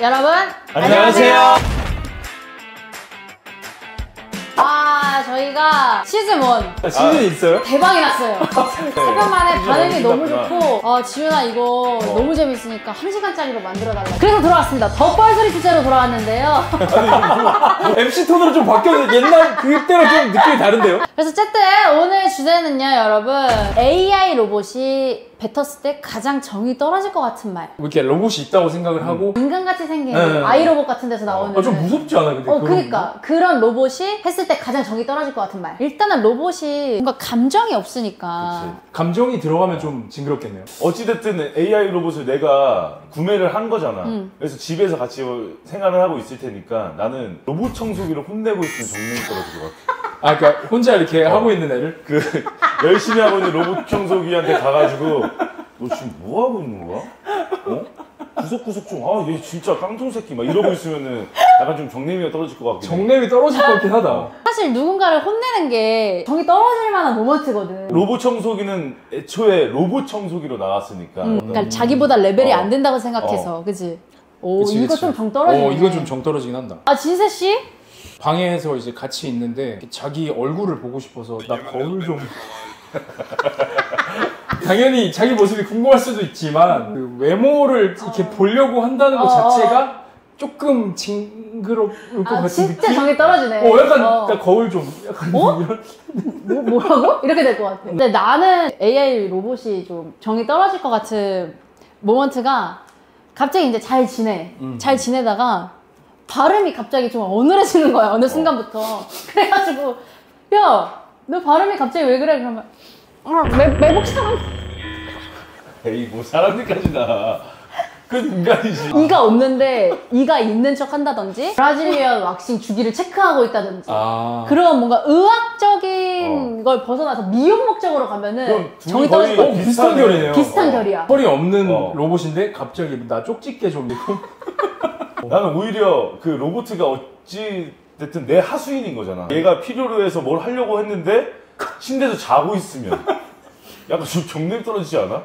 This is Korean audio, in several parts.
여러분 안녕하세요. 저희가 시즌 1 시즌 있어요? 대박이 났어요. 3년 만에 반응이 너무 좋고 지윤아 이거 너무 재밌으니까 1시간짜리로 만들어달라. 그래서 돌아왔습니다. 더 뻘소리 주제로 돌아왔는데요. MC 톤으로 좀 바뀌었는데 옛날 그때랑 좀 느낌이 다른데요? 그래서 어쨌든 오늘 주제는요 여러분, AI 로봇이 뱉었을 때 가장 정이 떨어질 것 같은 말. 뭐 이렇게 로봇이 있다고 생각을 하고 인간같이 생긴 아이로봇 같은 데서 나오는 좀 무섭지 않아? 근데 그러니까 그런 로봇이 했을 때 가장 정이 떨어질 것 같은 말. 일단은 로봇이 뭔가 감정이 없으니까. 그치. 감정이 들어가면 좀 징그럽겠네요. 어찌됐든 AI 로봇을 내가 구매를 한 거잖아. 그래서 집에서 같이 생활을 하고 있을 테니까 나는 로봇 청소기를 혼내고 있으면 정면이 떨어질 것 같아. 그러니까 혼자 이렇게 하고 있는 애를? 열심히 하고 있는 로봇 청소기한테 가가지고 너 지금 뭐 하고 있는 거야? 구석구석 좀 얘 진짜 깡통 새끼 막 이러고 있으면은 약간 좀 정내미가 떨어질 것 같긴 해. 정냄이 떨어질 것 같긴 하다. 사실 누군가를 혼내는 게 정이 떨어질 만한 모먼트거든. 로봇 청소기는 애초에 로봇 청소기로 나왔으니까 그러니까 자기보다 레벨이 안 된다고 생각해서. 그치? 그치, 이거 그치. 좀 정 떨어지네. 이거 좀 정 떨어지긴 한다. 진세씨? 방에서 이제 같이 있는데 자기 얼굴을 보고 싶어서 나 거울 좀 당연히 자기 모습이 궁금할 수도 있지만 그 외모를 이렇게 보려고 한다는 것 자체가 조금 징그러울 것 같은 진짜 느낌? 정이 떨어지네. 약간 그러니까 거울 좀 약간 이런 뭐라고? 이렇게 될 것 같아. 근데 나는 AI 로봇이 좀 정이 떨어질 것 같은 모먼트가 갑자기 이제 잘 지내. 잘 지내다가 발음이 갑자기 좀 어눌해지는 거야. 어느 순간부터. 그래가지고 야, 너 발음이 갑자기 왜 그래? 그러면 매복 사람. 에이 뭐 사람들까지나. 그 인간이지. 이가 없는데 이가 있는 척 한다든지, 브라질리언 왁싱 주기를 체크하고 있다든지, 그런 뭔가 의학적인 걸 벗어나서 미용 목적으로 가면은 정이 떨어질 것 같아. 비슷한 결이네요. 비슷한 결이야. 털이 없는 로봇인데 갑자기 나 쪽집게 좀 있고. 나는 오히려 그 로봇가 어찌 됐든 내 하수인인 거잖아. 얘가 필요로 해서 뭘 하려고 했는데 침대에서 자고 있으면 약간 좀 정냄 떨어지지 않아?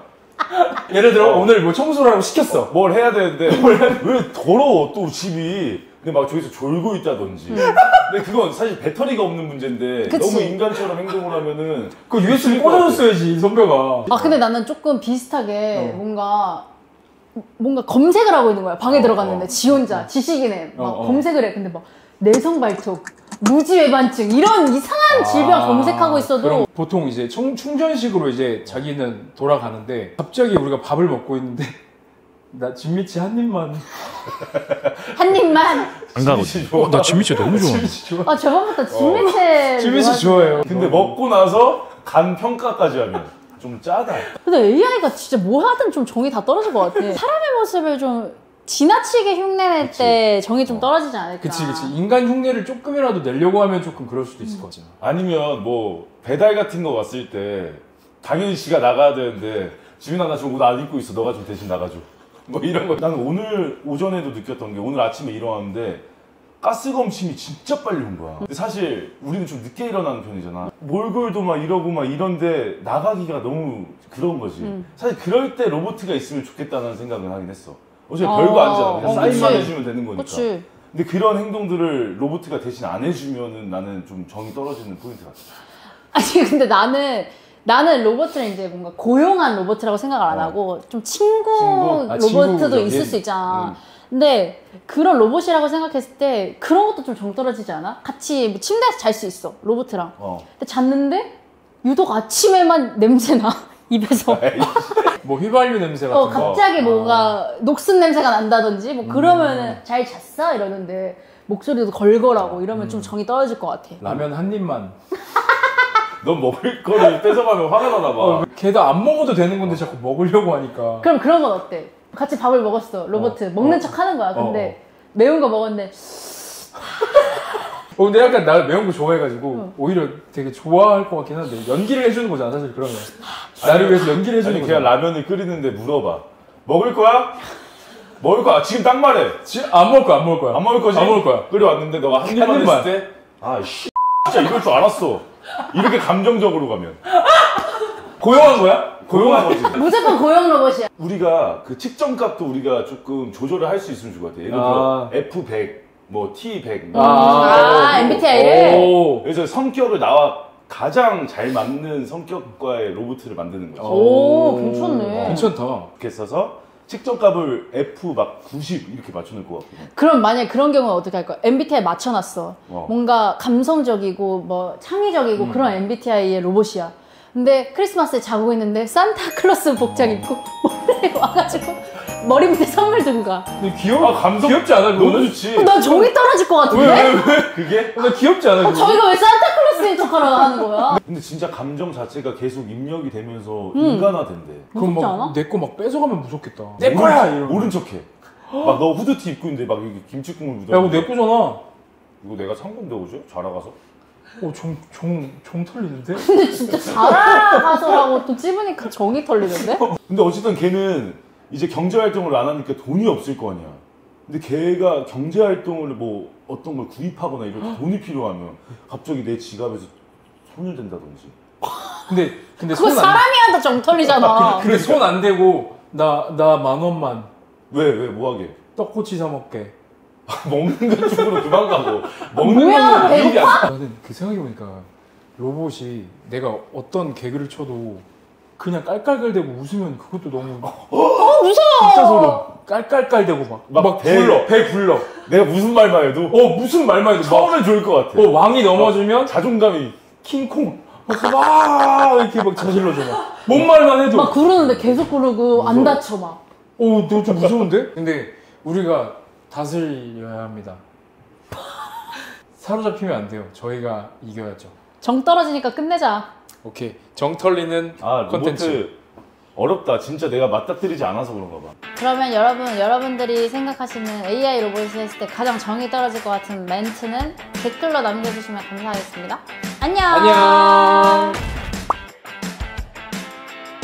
예를 들어 오늘 뭐 청소를 하고 시켰어. 뭘 해야 되는데 왜 더러워 또 집이. 근데 막 저기서 졸고 있다든지. 근데 그건 사실 배터리가 없는 문제인데 그치. 너무 인간처럼 행동을 하면은 그 USB 꽂아줬어야지 선배가. 근데 나는 조금 비슷하게 뭔가 검색을 하고 있는 거야. 방에 들어갔는데 지 혼자 지식인에 막 검색을 해. 근데 막 내성 발톱, 무지외반증 이런 이상한 질병 검색하고 있어도. 그럼 보통 이제 충전식으로 이제 자기는 돌아가는데 갑자기 우리가 밥을 먹고 있는데 나 진미치 한 입만. 한 입만. 안 가거든. 나 진미치 너무 좋아해. 저번부터 진미채. 진미치 좋아해요. 근데 먹고 나서 간 평가까지 하면 좀 짜다. 근데 AI가 진짜 뭐 하든 좀 정이 다 떨어질 것 같아. 사람의 모습을 좀 지나치게 흉내낼 때 정이 좀 떨어지지 않을까. 그치. 인간 흉내를 조금이라도 내려고 하면 조금 그럴 수도 있을 것 같아. 아니면 뭐 배달 같은 거 왔을 때 당연히 지가 나가야 되는데 지민아 나 지금 옷 안 입고 있어. 너가 좀 대신 나가줘. 뭐 이런 거. 나는 오늘 오전에도 느꼈던 게, 오늘 아침에 일어났는데 가스검침이 진짜 빨리 온 거야. 근데 사실 우리는 좀 늦게 일어나는 편이잖아. 몰골도 막 이러고 막 이런데 나가기가 너무 그런 거지. 사실 그럴 때 로봇가 있으면 좋겠다는 생각은 하긴 했어. 어차피 별거 아니잖아. 그냥 사인만 해주면 되는 거니까. 그치. 근데 그런 행동들을 로봇가 대신 안 해주면은 나는 좀 정이 떨어지는 포인트 같아. 아니 근데 나는 로봇을 이제 뭔가 고용한 로봇이라고 생각을 안 하고 좀 친구 로봇도 있을 수 있잖아. 근데 그런 로봇이라고 생각했을 때 그런 것도 좀 정 떨어지지 않아? 같이 뭐 침대에서 잘 수 있어, 로봇이랑. 근데 잤는데 유독 아침에만 냄새나. 입에서. 뭐 휘발유 냄새 같은 거. 갑자기 뭔가 녹슨 냄새가 난다든지 뭐 그러면은 잘 잤어? 이러는데 목소리도 걸걸하고 이러면 좀 정이 떨어질 것 같아. 라면 한 입만. 넌 먹을 거를 뺏어가면 화가 나나 봐. 걔도 안 먹어도 되는 건데 자꾸 먹으려고 하니까. 그럼 그런 건 어때? 같이 밥을 먹었어. 로봇 먹는 척 하는 거야. 근데 매운 거 먹었는데 근데 약간 나 매운 거 좋아해가지고 오히려 되게 좋아할 것 같긴 한데 연기를 해주는 거잖아 사실. 그러면 나를 위해서 연기를 해주는 거잖아. 그냥 라면을 끓이는데 물어봐. 먹을 거야? 먹을 거야. 지금 딱 말해. 안 먹을 거야. 안 먹을 거야. 안 먹을 거지? 안 먹을 거야. 끓여왔는데 너가 한 입만 했을 때 진짜 이럴 줄 알았어. 이렇게 감정적으로 가면. 고용한 거야? 고용한 거지. 무조건 고용 로봇이야. 우리가 그 측정값도 우리가 조금 조절을 할 수 있으면 좋을 것 같아. 예를 들어 F100, 뭐 T100. MBTI를? 그래서 성격을 나와 가장 잘 맞는 성격과의 로봇을 만드는 거지. 오, 괜찮네. 괜찮다. 이렇게 써서 측정값을 F 막 90 이렇게 맞춰놓을 것 같거든. 그럼 만약에 그런 경우는 어떻게 할 거야? MBTI 맞춰놨어. 뭔가 감성적이고 뭐 창의적이고 그런 MBTI의 로봇이야. 근데 크리스마스에 자고 있는데 산타클로스 복장 입고 몰래 와가지고 머리 밑에 선물 두고 가. 근데 귀엽지 않아? 너무 좋지. 난 정이 떨어질 것 같은데? 왜? 그게? 근데 귀엽지 않아? 저희가 왜 산타클로스인 척하러 하는 거야? 근데 진짜 감정 자체가 계속 입력이 되면서 인간화된대. 그럼 무섭지 않아? 막 내 거 막 뺏어가면 무섭겠다. 내 거야! 이러고. 모른 척해. 막 너 후드티 입고 있는데 막 여기 김치국물 묻어. 야, 이거 내 거잖아. 이거 내가 산 건데 어제? 자라가서? 종 털리는데? 근데 진짜 자라가서라고 또 찝으니까 정이 털리는데? 근데 어쨌든 걔는 이제 경제활동을 안 하니까 돈이 없을 거 아니야. 근데 걔가 경제활동을 뭐 어떤 걸 구입하거나 이럴 때 돈이 필요하면 갑자기 내 지갑에서 손을 댄다든지. 근데 그거 사람이 한다 정 털리잖아. 근데 손 안 대고 나 10,000원만 왜 뭐하게? 떡꼬치 사 먹게. 먹는 것 쪽으로 그만 가고. 먹는 뭐야, 거는 일이 아니야. 나는 그 생각해보니까 로봇이 내가 어떤 개그를 쳐도 그냥 깔깔깔대고 웃으면 그것도 너무 무서워! 진짜 소름. 깔깔깔대고 막 배 굴러. 내가 무슨 말만 해도 무슨 말만 해도 처음엔 좋을 것 같아. 왕이 넘어지면 자존감이 킹콩 막 이렇게 막 저질러줘 막. 뭔 말만 해도 막 구르는데 계속 구르고 안 무서워. 다쳐 막. 너 좀 무서운데? 근데 우리가 다스려야 합니다. 사로잡히면 안 돼요. 저희가 이겨야죠. 정 떨어지니까 끝내자. 오케이. 정 털리는 컨텐츠. 로봇 어렵다. 진짜 내가 맞닥뜨리지 않아서 그런가 봐. 그러면 여러분들이 생각하시는 AI 로봇이 했을 때 가장 정이 떨어질 것 같은 멘트는 댓글로 남겨주시면 감사하겠습니다. 안녕! 안녕.